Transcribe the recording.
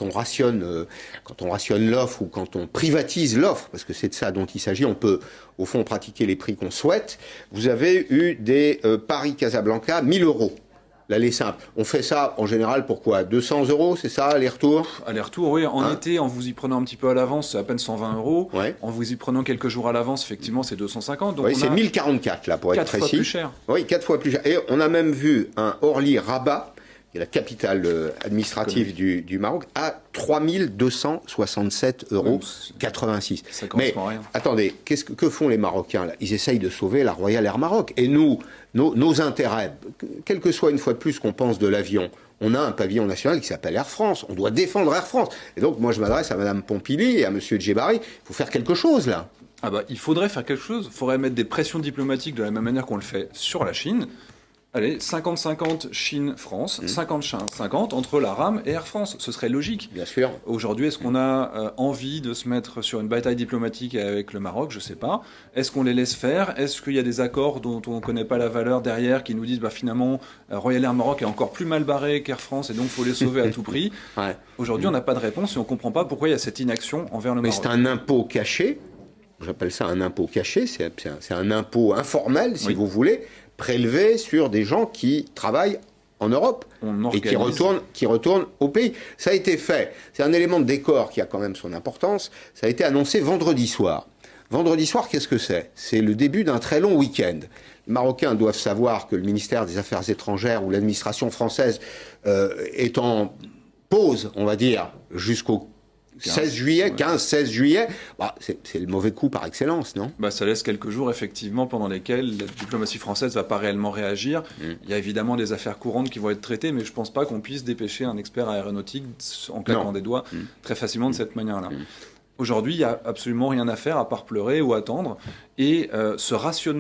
quand on rationne l'offre ou quand on privatise l'offre, parce que c'est de ça dont il s'agit, on peut au fond pratiquer les prix qu'on souhaite. Vous avez eu des Paris-Casablanca 1000 euros. L'aller simple. On fait ça en général pour quoi? 200 euros, c'est ça, aller-retour? Aller-retour, oui. En été, en vous y prenant un petit peu à l'avance, c'est à peine 120 euros. Ouais. En vous y prenant quelques jours à l'avance, effectivement, c'est 250. Donc oui, c'est 1044 là, pour être précis. 4 fois plus cher. Oui, 4 fois plus cher. Et on a même vu un Orly-Rabat, qui est la capitale administrative du Maroc, à 3267 euros 86. Ça correspond à rien. Attendez, que font les Marocains là? Ils essayent de sauver la Royal Air Maroc. Et nous, nos intérêts, quel que soit une fois de plus qu'on pense de l'avion, on a un pavillon national qui s'appelle Air France. On doit défendre Air France. Et donc, moi, je m'adresse à Mme Pompili et à M. Djebari. Il faut faire quelque chose, là. Ah bah, il faudrait faire quelque chose. Il faudrait mettre des pressions diplomatiques de la même manière qu'on le fait sur la Chine. Allez, 50-50 Chine-France, 50-50 entre la RAM et Air France. Ce serait logique. Bien sûr. Aujourd'hui, est-ce qu'on a envie de se mettre sur une bataille diplomatique avec le Maroc? Je sais pas. Est-ce qu'on les laisse faire? Est-ce qu'il y a des accords dont on ne connaît pas la valeur derrière qui nous disent bah, finalement Royal Air Maroc est encore plus mal barré qu'Air France et donc il faut les sauver à tout prix? Ouais. Aujourd'hui, on n'a pas de réponse et on ne comprend pas pourquoi il y a cette inaction envers le Maroc. Mais c'est un impôt caché. J'appelle ça un impôt caché. C'est un impôt informel, si vous voulez, prélevé sur des gens qui travaillent en Europe et qui retournent au pays. Ça a été fait. C'est un élément de décor qui a quand même son importance. Ça a été annoncé vendredi soir. Vendredi soir, qu'est-ce que c'est? C'est le début d'un très long week-end. Les Marocains doivent savoir que le ministère des Affaires étrangères ou l'administration française est en pause, on va dire, jusqu'au 16 juillet, 15-16 juillet, bah, c'est le mauvais coup par excellence, non? Bah, ça laisse quelques jours, effectivement, pendant lesquels la diplomatie française ne va pas réellement réagir. Il y a évidemment des affaires courantes qui vont être traitées, mais je ne pense pas qu'on puisse dépêcher un expert aéronautique en claquant des doigts très facilement de cette manière-là. Aujourd'hui, il n'y a absolument rien à faire à part pleurer ou attendre. Et ce rationnement